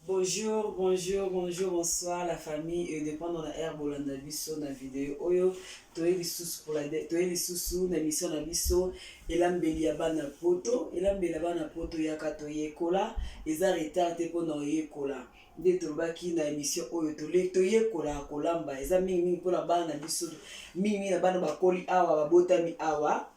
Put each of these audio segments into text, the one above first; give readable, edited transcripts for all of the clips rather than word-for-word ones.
Bonjour, bonjour, bonjour, bonsoir la famille et dépend dans la herbe Bolanda biso na vidéo oyo toye lisusu pour toye lisusu na émission na biso elambeli ya bana poto yaka toye kola eza retard te pona oye kola nde tolobaki na émission oyo toye kola kolamba eza mingi pona bana na biso mingi na bana bakoli awa babotami awa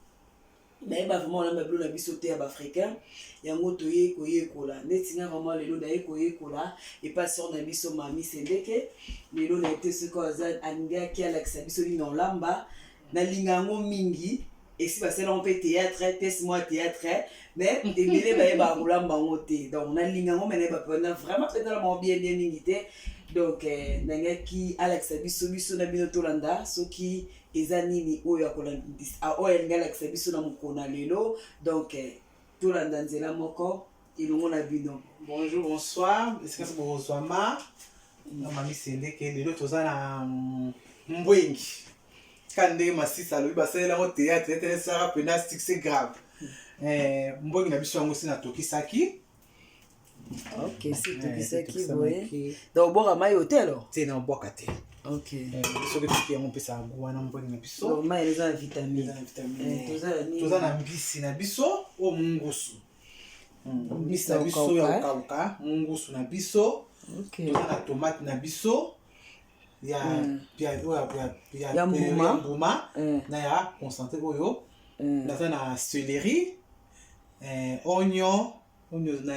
nayeba vraiment olamba bilo na biso te ya baafricain yango toye koyekola neti nga vraiment lelo naye koyekola epasi na biso mami sendeke lelo na ete soki aza alingaki alakisa biso nini olamba nalinga yango mingi esi basalango mpe théâtre tesi mwa théâtre mais ebele bayeba kolamba yango te donc nalinga yango me nayeba pena vraiment petala bango bien mingi te donc nangaki alakisa biso na bino tolanda soki eza nini oyo alingi alakisa biso na mokona lelo donc tolanda nzela moko elongo na bino. Bonjour, bonsoir. Est-ce que c'est bonsoir ma mami sendeke lelo toza na mbwengi kande masisa lobi basalela ngo théâtre tele sara pena c'est grave. Mbwengi na biso yango sina tokisaki. Ok, c'est tokisaki boye. Donc boka mai hotel alors? C'est na boka te. Ok. So que tu yango pesa ngwana mbwengi na biso. Donc mai eza vitamine. Toza na mbisi na biso o mungusu. Mbisi na biso ya kauka, mungusu na biso. Ok. Toza na tomate na biso. Ya mbuma na ya concentré oyo. Naza na céleri, oignon na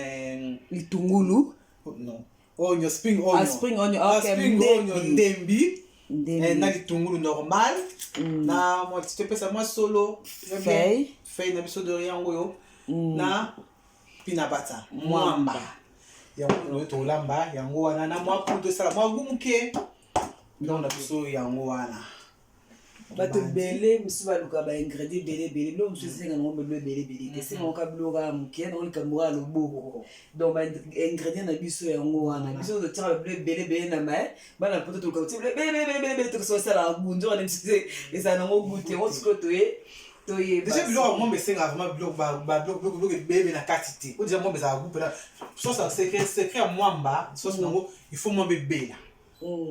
litungulu. Non. Oignon, spring onion. Spring onion. Okay. Spring onion ndembi. Na litungulu normal. Na moi tu pesa moi solo. Feuille na biso de rien oyo. Na pina bata. Mwamba. Yango to lamba yango wana na mwa poudre sala mwa gumuke. Donc na biso yango wana. Bato bele misu baluka ba ingrédients bele lo misu senga ngombe bele te senga okablo ga muke na olika mwa lobo donc ba ingrédients na biso yango wana biso de tira bele na mai bana poto to ka bele to so sala bunjo na misu eza na ngo goûter on se toye déjà bilo ngombe senga vraiment bilo ba bele na quantité o déjà ngombe za goûter là so ça secret mwamba so nango il faut ngombe bela.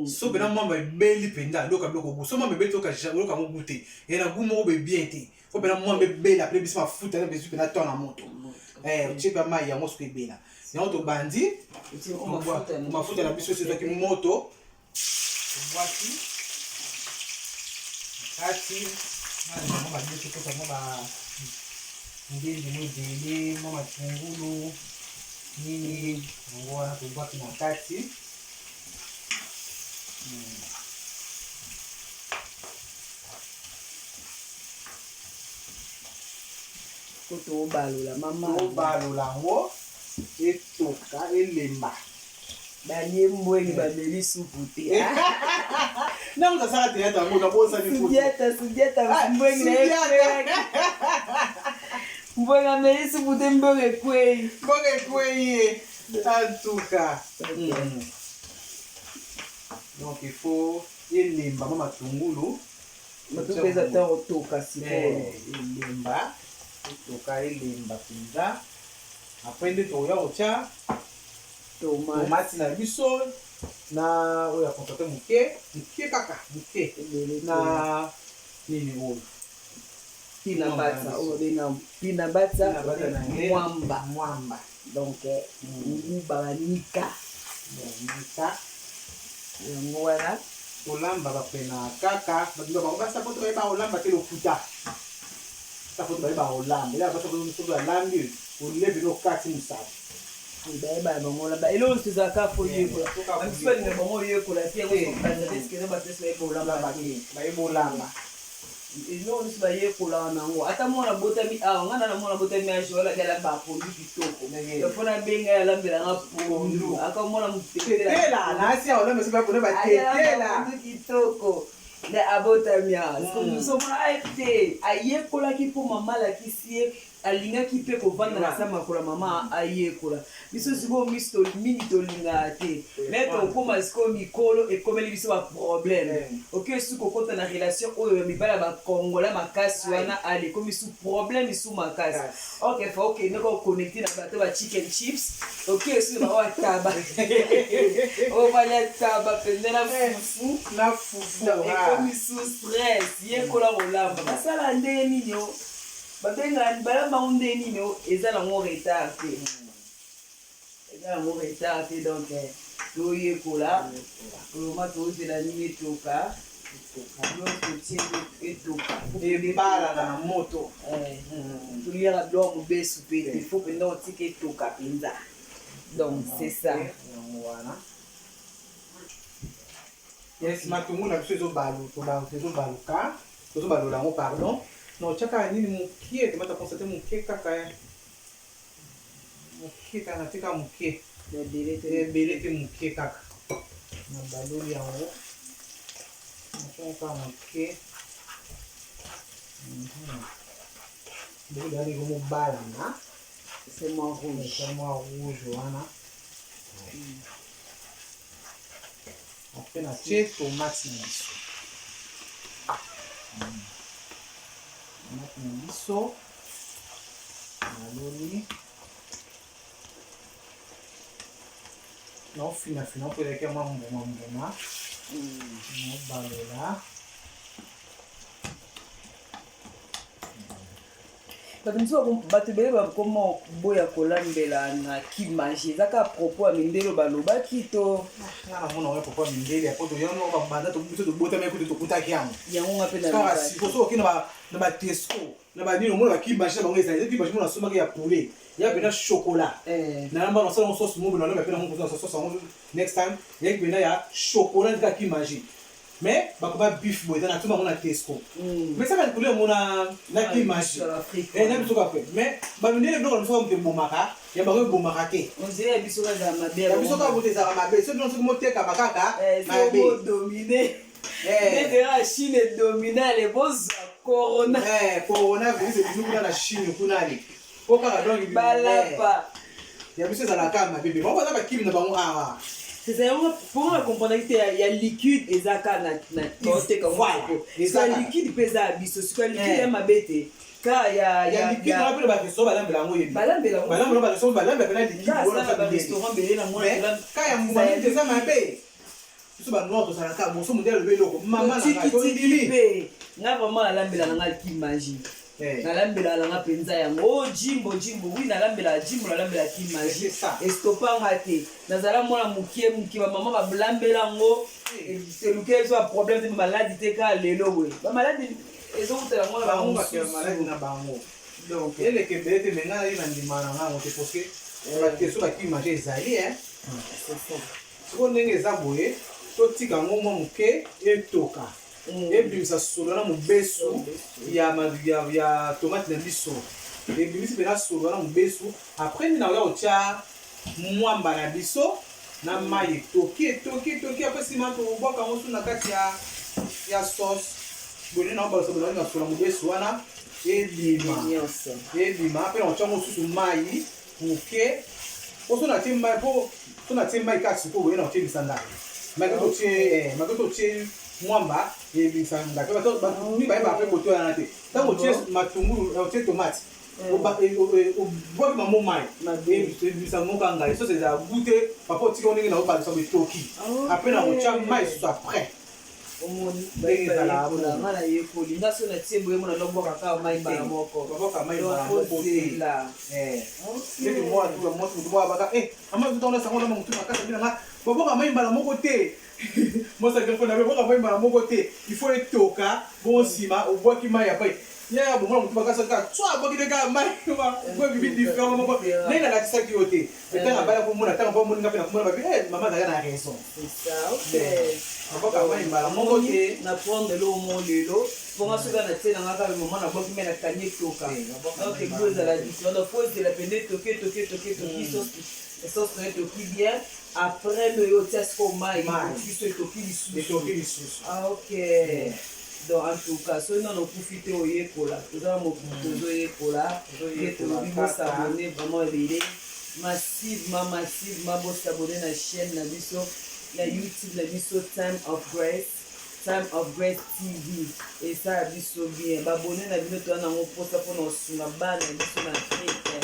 So bena mama beli penda loka biloko go so mama beli to ka loka mo goûter et na goût mo be bien te faut bena mama beli après bisma futa na besu pena to na moto tu pas mai ya mo so bela ya to bandi on futa na biso c'est qui moto voici ati na mama biso ko mama ndindi mama tungulu nini ngona to baki na kati. Koto balola mama balola ngo etoka elemba banye mbwengi bameli supu te na ngo sasa te yata ngo na bosa ni futu sudieta mbwengi na yeke mbwengi ameli supu te mbonge kwei tantuka. Donc il faut elemba mama matungulu matupeza ta otoka siporo elemba toka elemba pinza après nde toya ocha tomate na biso na oya kontate muke kaka muke na nini oyo pina bata mwamba donc babanika yango wana olamba bapena kaka basa poto bayeba olamba te lokuta sa poto bayeba olamba ela basa poto soki alambi olebi lokati mosapi bayeba bango olamba eloko tozalaka fo yekola amisipalina bango oyekola te yango sokanzaesikene batesi bayeba olamba bayeba olamba eloko nyonso bayekola nango ata mwana botami awa nga na mwana botami age wala yala bapondu kitoko mpona benga yalambelanga pondu aka mwana motetela nasi aolamba soki bapona batetela kitoko nde abotami awa somona aye te ayekolaki mpo mama alakisi ye alingaki mpe kovanda na sa makolo mama ayekola biso sikoyo mingi tolingaka te me tokóma sikoyo mikolo ekomeli biso baproblème oke suki okota na relation oyo ya mibala ya bakongola makasi wana ale ekomi su problème isu makasi ok fa okende koconnecte na bato ba chicken chips oke esu bawa taba obalia taba pende na fufu ekomi su stress yekola kolamba basala nde nini o babenga balambango nde nini o eza nango retard te eza nango retard te donc toyekola oloma tozela nini etoka totie etoka ebalaka na moto toliaka biloko mobesu mpe te fo mpenza otika etoka mpenza donc c'est ça yes matungulu na biso ezobaluka tozobalola yango pardon non tiaka nini mokie tomata konstate mokie kaka mokie kaka natika mokie ebele te mokie kaka na baloli yango nationka mokie bokoyali komobalana c'est moins rouge wana après natie tomate na biso tomate na biso naloli naofinafina mpo eleki mwa mbuma nobalola bato ebele bakoma boya kolambela na kimagie ezaka propos ya mindelo balobaki to nga namona oya propos ya mindele apo toyango banda biso tobotami ekuti tokutaki yango yango nga mpe kaka sikoso oki na batesco na banini omona bakimagie na bango ezali kimagie mona asomaki ya poulet ya pena chocolat nayamba nasala ngo sauce mobi nalomba pena ngo kozala sauce yango next time yaki pena ya chocolat ndika kimagie mais bakoba bif boye na tuma mona tesco mais ça va poulet mona na kimagie na biso ka pe mais bamindele biloko biso ka bomaka ya bako bomaka te on dirait biso ka za mabe ya biso ka bote za mabe so biso moteka bakaka mabe dominer déjà Chine dominer les beaux corona corona virus biso kuna na Chine kuna ali po kaka donc balapa ya biso za la kama bébé bon ba kimi na bango awa c'est ça pour me comprendre que il y a liquide ezaka na tote comme voilà ça liquide pesa biso c'est liquide ya mabete ka ya liquide na pele ba biso balambela ngo yebi balambela ba biso balambela pena liquide wala ka ba restaurant belé na moi ka ya mbuma te za mabe biso ba noto sala ka moso modèle beloko mama na ko ndili nga vraiment nalambela nanga kimagie nalambela nanga mpenza yango jimbo wi nalambela jimbo nalambela kimagie estopanga te nazala mwana mokie bamama balambela yango seluke ezwa problème te bamaladi te ka lelo we bamaladi ezokutela mwana bamaladi na bango donc eleke ebele te menga nali na ndima na ngango te parce que bakeso bakimagie ezali siko ndenge eza boye totika yango mwa moke etoka ebimisa solo na mobesu ya tomate na biso ebimisi mpena solo na mobesu après nini nakoya kotia mwamba na biso na mai etoki apres nsima tobwaka yango so na kati ya sauce boye na obalasa boye na solo na mobesu wana ebima mpe nakotia yango susu mai moke po so natie mai po so natie mai kati sikoyo boye nakotia ebisanga make totie mwamba ebisanga mibayeba mpe koto yana te ntango otie matungulu otie tomate obwaki mamo mai ebisanga mokanga soso ezala gute papa otika ndenge naobalisa betoki apres na kotia mai susu apres nga na yekoli nga so natie boye mona lobwaka kaka mai mbala moko baboka mai mbala moko te eki mwatubaka ama tutonda sango nama mutu makasa binanga baboka mai mbala moko te mosakefona baboka mai mbala moko te il faut etoka bon nsima obwaki mai ya pai yaya bomona mutu makasa kaka twa abwaki kaka mai boyebibi différent moko ndenge nalatisaki yo te etanga bala komona ntango mpo moninga mpe nakomona babi mama azalaka na raison baboka mai mbala moko te na prendre lo mo lelo ponga soka na tie nanga kaka mama nabwaki me na kani etoka donc ego ezala différent donc po ezela pende toki sauce na etoki bien après no yo tia siko mai biso etoki lisusu ok donc en tout cas soki nano okufi te oyekola toza mokutu tozoyekola ye tolobi bosabone vraiment ebele massivement bosabone na chaîne na biso na YouTube na biso Time of Grace TV esala biso bien babone na bino toza nango mposa mpona kosunga bana biso na Afrique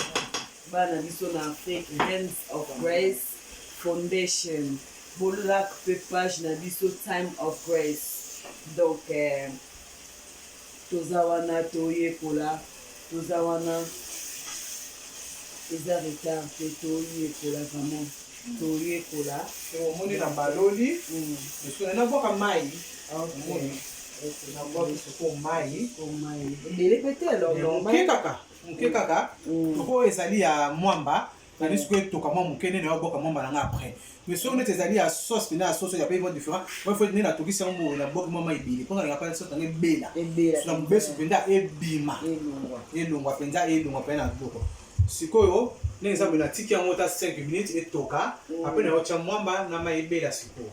bana biso na Afrique Hands of Grace Foundation bolak pe page na biso Time of Grace donc toza wana toyekola toza wana eza retard te toyekola vraiment toyekola omoni na baloli esuka naboka mai naboki soko mai ebele pete moke kaka oko ezali ya mwamba nani sikoyo etoka mwa moke nene oboka mwamba nanga après mais soki neti ezali ya sauce pena ya sauce ya pays différent faut nene atokisi yango boye naboki mwa mai ebele mpo nalingaka sauce yango ebela na mobesu mpenza ebima elongwa mpenza elongwa mpenza na biloko sikoyo ndenge eza boye natiki yango ta 5 minutes etoka apres na yotya mwamba na mai ebela sikoyo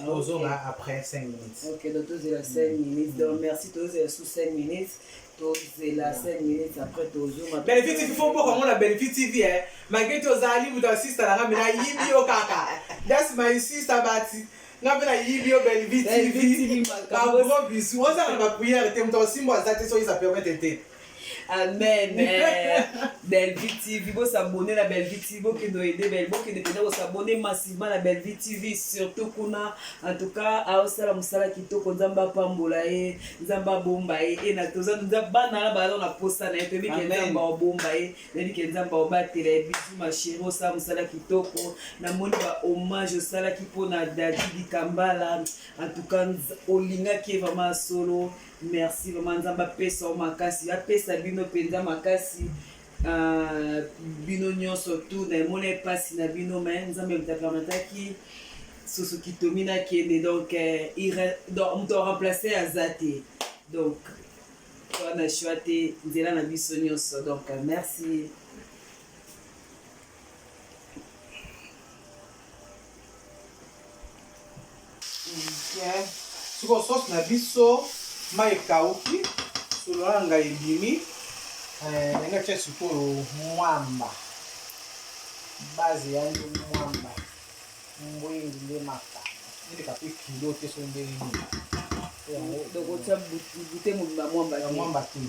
tozonga après 5 minutes. Ok, donc tozela 5 minutes. Donc merci tozela sous 5 minutes. Tozela 5 minutes après tozonga. Benefit TV faut pas comme on a Benefit TV hein. Malgré tozali vous assiste à la mais yibi o kaka. That's my sister Bati. Na bena yibi o Benefit TV. Ka gros bisou. On ça va prière te mto simbo azate so ça permet de Amen. Belvie TV, vous s'abonner à Belvie TV, vous qui doit aider Belvie, qui dépendez vous s'abonner massivement à Belvie TV, surtout qu'on a en tout cas à Osala Musala Kito Konzamba Pambolae, Zamba Bombae, et na toza nous a banana balon la posta na epe ki Zamba Bombae, nebi ki Zamba Obatele, bisu ma chérie Osala Musala Kitoko, na moni ba hommage Osala Kipo na Dadi Kambala, en tout cas Olinga qui est vraiment solo. Merci vraiment Nzamba pesa o makasi apesa bino penza makasi bino nyonso tout na mone pasi na bino mais Nzamba mtapermetaki soso kitomina kende donc on doit remplacer Azate donc on a choisi nzela na biso nyonso donc merci. Yeah. Siko sauce na biso mai kauki sulanga ibimi nenga cha sikoyo mwamba bazi yangu mwamba mwingi le maka ile kapi kilo te so ndeni donc otsa bute mo ba mwamba ya mwamba tu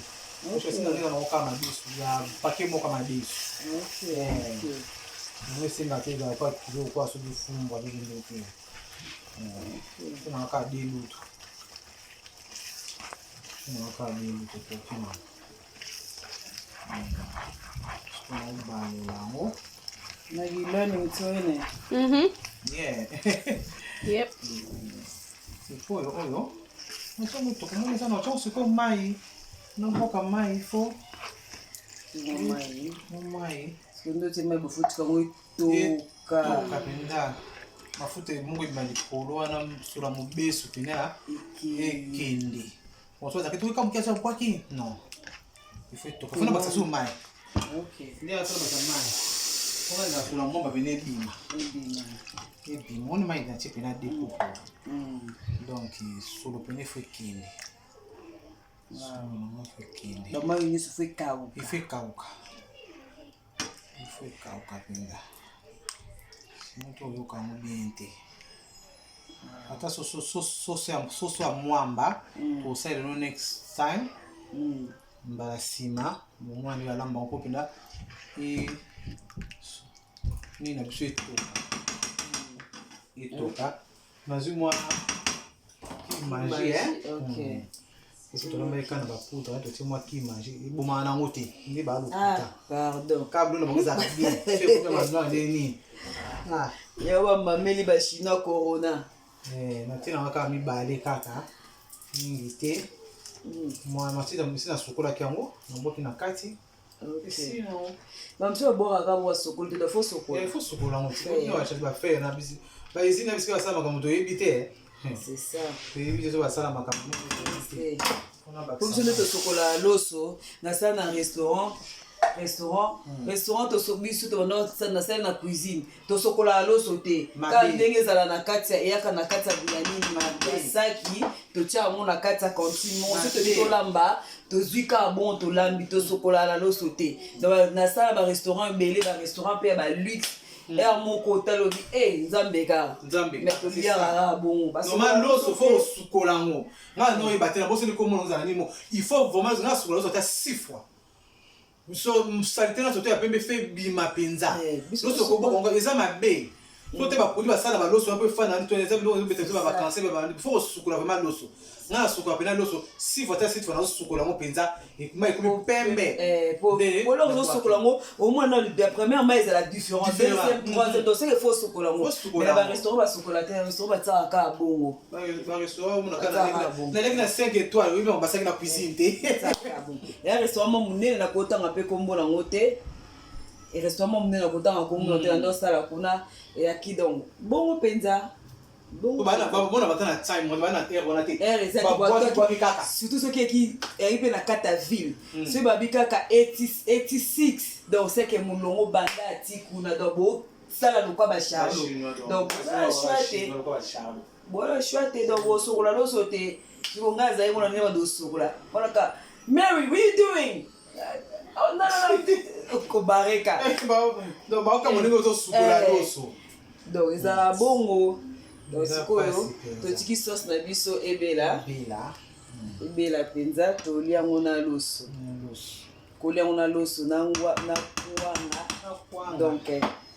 so sina nina na okama bisu ya pake mo kama bisu okay mwe singa te za kwa kilo kwa so bifumba bindi tu tuna ka dilutu Naka dulu tutupin. Sekolah balik lango. Lagi learning to ini. Yeah. Yep. Foi, olha. Mas só muito como isso não tinha sequer mai. Não boca mai fo. Mai. Segundo time bufutika muito toka penda. Mafuta mungu imalipolo ana sura mubesu pina ekindi. Bonsoir, que tu es comme qui a ça quoi qui non. Il faut tout. Faut pas que ça soit mal. OK. Il y a ça dans mal. On a sur la bombe venir bima. Et puis mon mai dans type na découpe. Donc sur le pneu faut qu'il. Donc moi il fait kaou. Il fait kauka. Il fait kauka pinga. Muito yoka mubiente. Ata so ya mwamba tosala no next time mbala sima momwani balamba ngo penda ni na biso etoka nazwi mwa magie OK esi tolamba ekana baputa totie mwa kimagie ebomana nango te nde balukuta pardon kablo na bozala bien c'est pour maintenant nini yawa mameli ba China corona natina kaka mibale kaka mingi te mwa matita misina sokola kiango naboki na kati sino mamso bora ka mwa sokola te fo sokola il faut sokola ngo ti wa cha ba faire na bisi ba izina bisika sala makamuto ebite c'est ça ebite so ba sala makamuto pour que nous sokola loso na ça na restaurant restaurant tosobiso tobanda nasali na cuisine tosokola loso te ka ndenge ezala na kati eyaka na kati ya bilanini esaki totia yango na kati ya cantine monso tobi tolamba tozwi ka bon tolambi tosokola na loso te nasala barestaurant ebele barestaurant mpe ya baluxe ere moko otalobi nzambe kaka mais toliaka bongo normal loso fo osukola yango nga noyeba te na boseli komona ozala nini mo il faut vraiment nga sukola loso ata 6 fois salite nyonso to ya pembe fe bima mpenza loso kobokongo eza mabe so te baproduit basala baloso mpe efana eza biloko ezobeta biso babakanse fo kosukola vraiment loso nga nasukola mpena loso 6 fois ta 6 fois nazosukola yango mpenza ma ekomi pembe poloko ozosukola yango omona premièrement ezala différent deuxième troisième donc seke fo osokola yango mais na barestaurant basokola te restaurant batiaka kaka bongo barestaurant naleki na 5 étoiles oyebi yango basaki na cuisine te ya restaurant mo monene nakotanga mpe kombo nango te restaurant mo monene nakotanga kombo nango te na ndosala kuna eyaki donc bongo mpenza bona bata na time bana na terre wana te surtout soki eki mpe na kati ya ville soki babi kaka 86 donc seke molongo banda ati kuna donc bosala lokwa bacharge donc bola shwa te donc bosokola loso te siko nga azali mona ndenge badosokola monaka Mary, what are you doing? Oh, no. Kobareka. Donc baoka moningo ozosukola loso donc ezala bongo donc sikoyo totiki sauce na biso ebela mpenza tolia yango na loso kolia yango na loso na kwanga donc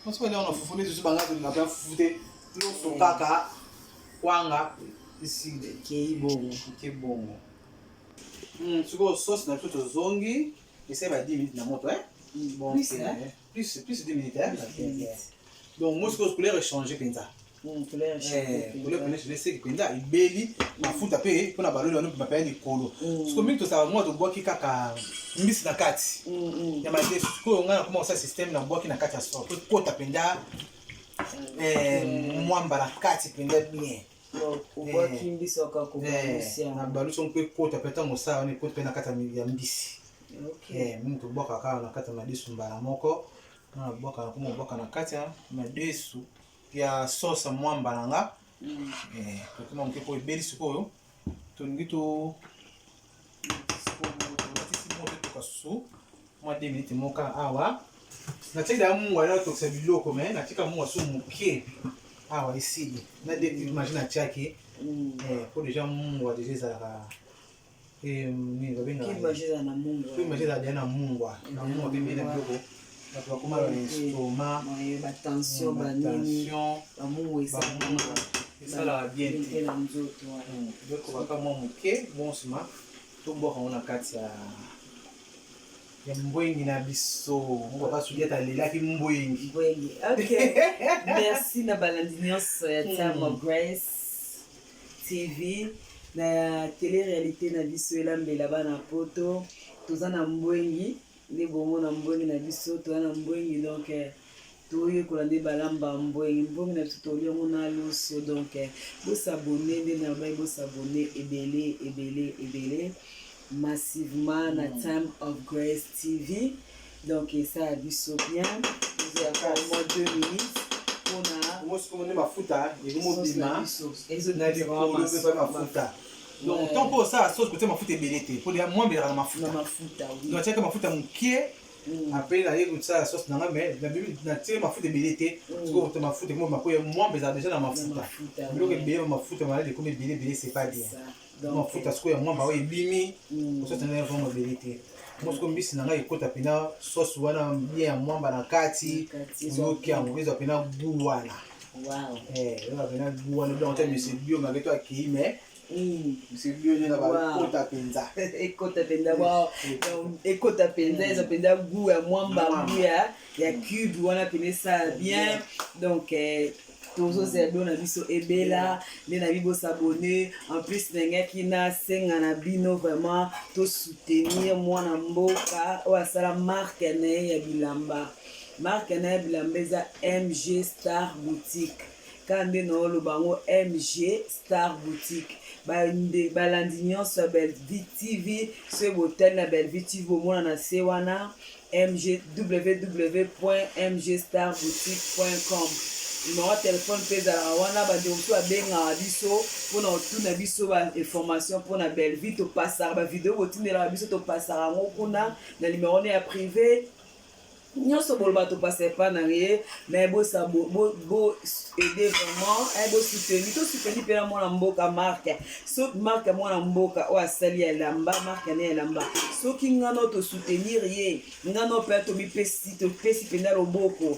osokolia yango na fufu nde banga na fufu te loso kaka kwanga iside kei bongo sikoyo sauce na biso tozongi ese ba 10 minutes na moto plus 10 minutes donc moi ce que je voulais changer penza c'est que penza ibeli mafuta pe pona baloli wana pe mapaya likolo parce que mingi tosala moi tobwaki kaka mbisi na kati ya madefu sikoyo nga nakoma kosala système na bwaki na kati ya so kota penza mwamba na kati penza bien na balusi mpe kota pe ntango osala wana ekota mpe na kati ya mbisi mingi tobwaka kaka na kati ya madesu mbala moko nakoma na kati ya madesu ya sauce mwamba nanga tokoma moke po ebeli sikoyo tolingi tobatisi moto tokasu mwa 2 minutes moka awa natiaki da mungwa na tokisa biloko me natika mungwa so moke awa esili na imagine natiaki po deja mungwa deja ezalaka nini babengaka ezala na mungwa mpe mbeli na biloko bato bakoma baestoma batension banini esalaka bien te biloko baka mwa moke bon nsima tobwaka ngo na kati ya mbwengi na biso moko bakasuki ata alelaki mbwengi merci na balandi nyonso ya Time of Grace TV na télé-réalité na biso elambela bana poto toza na mbwengi nde bongo na mbwengi na biso toza na mbwengi donc toyekola nde balamba mbwengi na biso tolia yango na loso donc bosabone nde na bai bosabone ebele massivement na Time of Grace TV donc esala biso bien ezalaka moins 2 minutes mpona mafuta ezomobima na likolo mpe mafuta donc tant mpo osala sauce kotia mafuta ebele te mpo mwa mbelaka na mafuta donc atiaka mafuta mokie apres naye kosala sauce nanga me natie mafuta ebele te sikoyo mafuta ekomi makoya mwamba ezala deja na mafuta biloko ebele mafuta maladi ekomi ebele c'est pas bien mafuta sikoyo ya mwamba oyo ebimi osauce nanga vraimen ebele te mo sikoyo mbisi na ngai ekota mpena sauce wana bien ya mwamba na kati oyoki yango ezwa mpena gu wana ezwa mpena gu wana donc ota monsieur bio mageto akei me monsieur bio nyenga bakota mpenza ekota mpenza eza mpenza gu ya mwamba gu ya cube wana mpena esala bien donc tozozela bio na biso ebela nde na bibo s'abonner en plus nengaki nasenga na bino vraiment tosoutenir mwana mboka oyo asala marke na ye ya bilamba eza MG Star Boutique kaka nde naoloba yango MG Star Boutique balandi nyonso ya Belle Vie TV soki botali na Belle Vie TV bomona na se wana www.mgstarboutique.com. numéro de téléphone pesa wana bande mosusu babengaka biso mpona kotuna biso bainformation mpona belle vie topasaka bavideo botindelaka biso topasaka yango kuna na numéro ne ya privé nyonso boloba topasa epa na ye me bosa bo aider vraiment bosoutenir tosoutenir mpena mwana mboka marke soki marke mwana mboka oyo asali ya elamba marke ane ya elamba soki ngano tosoutenir ye ngano mpe topesi mpena loboko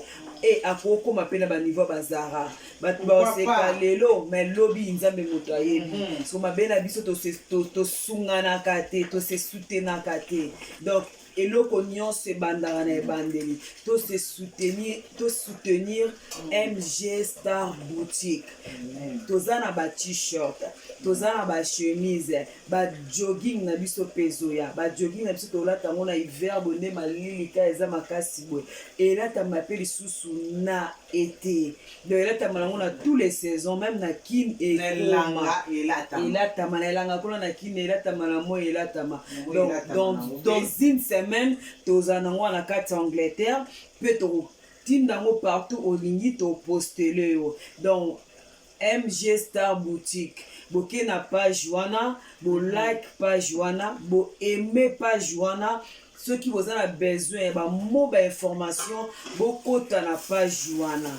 akokoma mpe na baniveau bazara bato baoseka lelo me lobi nzambe moto ayebi so mabe na biso tosunganaka te tosesoutenaka te donc eloko nyonso ebandaka na ebandeli tosoutenir MG Star Boutique. Toza na ba t-shirt, toza na ba chemise, ba jogging na biso pezoya, ba jogging na biso tolata ngo na hiver bonne malilika eza makasi boy. Elata mapeli susu na été. Donc elata manango na tous les saisons, même na kin et elanga elata manelanga kola na kin elata manamo elata ma. Donc dans une semaine toza nango na kati Angleterre peut tindango partout olingi to postele yo. Donc MG Star Boutique boke na page wana bo like page wana bo aimer page wana ceux qui vous ont besoin ba mo ba information bokota na page wana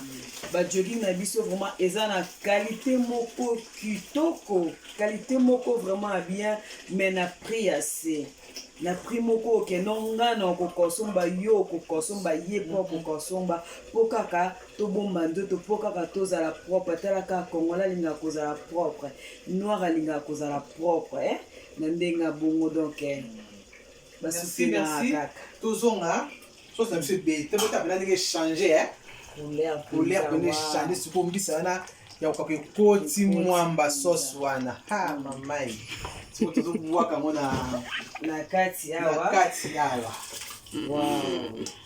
ba jogging na biso vraiment eza na qualité moko kitoko qualité moko vraiment bien mais na prix assez na prix moko ke nonga na kokosomba yo kokosomba ye po kokosomba po kaka to bomba ndoto po kaka tozala propre tala ka kongola linga kozala propre noir linga kozala propre na ndenga bongo donc merci tozonga chose na biso be te bota bela ndenge changer couleur bene changer sipo mbisa na ya kwa koti mwamba sauce wana ha mamai sipo tozobuwaka ngo na kati awa wow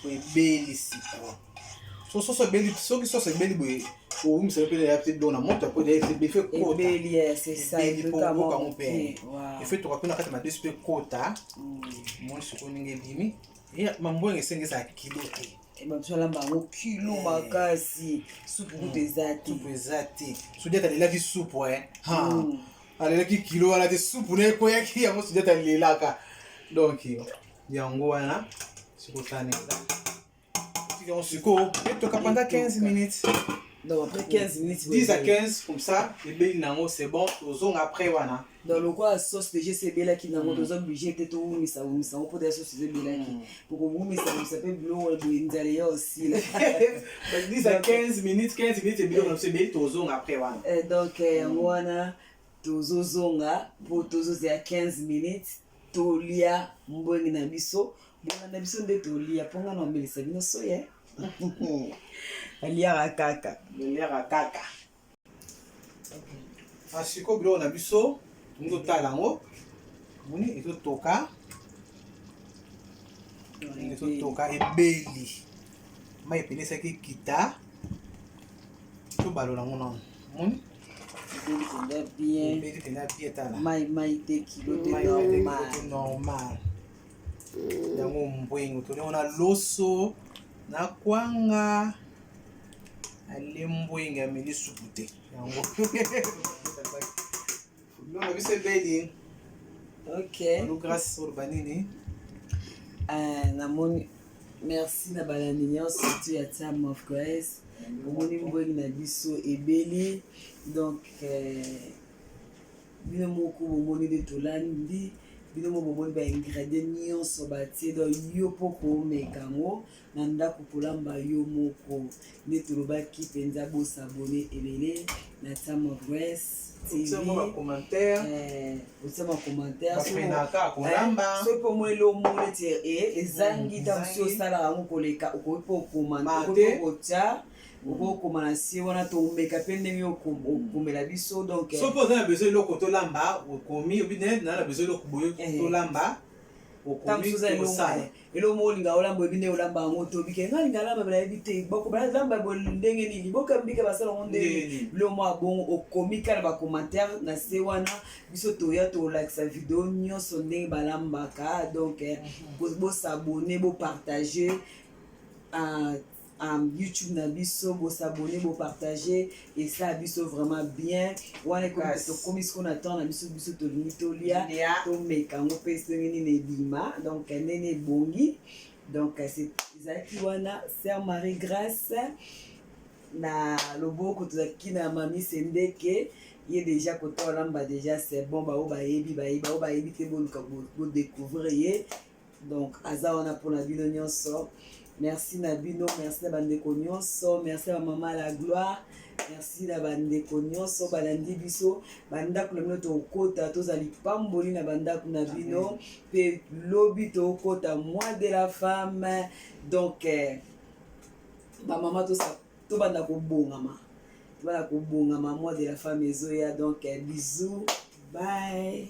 ebeli sipo so beli soki sauce ebeli boye oumisa pe ya peut dona moto ko de be fait kota ebeli c'est ça il faut qu'on paye il fait to ka kuna kati ma deux pe kota mon siko ninge bimi et mambo ngesengesa kilo te ebamsala bango kilo makasi supu kutu eza te sudeta lelaki supu alelaki kilo ala te supu na ekoyaki yango sudeta lelaka donc yango wana sikotaneza yango siko etoka pendant 15 minutes donc après 15 minutes 10 à 15 comme ça ebeli nango c'est bon tozonga après wana dans le quoi sauce de GC belaki nango toza obligé te to umisa ngo pour des sauces de belaki pour ko umisa ça peut blow de nzale ya aussi là 10 à 15 minutes ebeli on se beli tozonga après wana donc wana tozozonga pour tozoza ya 15 minutes tolia mbongi na biso bona na biso nde tolia ponga na mbelisa bino soya aliara kaka asiko bilo na biso totala yango moni etotoka ebeli mai epelisaki kita tobalola yango nano moni ebeli tena bien tala mai te kilo te normal yango mbwengo toliongo na loso na kwanga ale mbwengo ameli supu te yango na biso ebeli grâce urbanini namoni merci na balandi nyonso surtout ya Time of Grace omoni mbwengi na biso ebeli donc bino moko bomoni nde tolandi bino moko bomoni baingredient nyonso batie donc yo mpo koomeka yango na ndako kolamba yo moko nde tolobaki mpenza bosabone ebele na Time of Grace otiama commentaire soki po mo elomoni ti ezangi ntango si osalaka yango koleka okoki mpo okotya okokoma na sie wana tomeka mpe ndenge okomela biso donc soki oza na besoin eloko tolamba okomi obine na besoin eloko boye tolamba tamusuza elongo olinga olamba ebine olamba yango tobike nga linga lamba balayebi te balamba ndenge nini bokambike basala ngo ndenge bilomo abongo okomi kala bacommentaire na se wana biso toya tolakisa video nyonso ndenge balambaka donc bosabone bopartage YouTube na biso bosabone bopartage et ça biso vraiment bien wana tokomi siko na temps na biso tolingi tolia tomeka ngo mpe ndenge nini ebima donc ndenge ebongi donc ezalaki wana Sœur Marie Grâce na loboko tozalaki na Mami Sendeke ye déjà kote olamba déjà c'est bon bao bayebi te boluka bodécouvrir ye donc aza wana mpona bino nyonso. Merci Nabino, merci na bandeko nyonso, merci à maman la gloire, merci na bandeko nyonso balandi biso bandako na bino tokota tozali pamboli na bandako na bino pe lobi tokota mois de la femme donc ba mama to banda ko bongama mois de la femme ezoya donc bisous bye.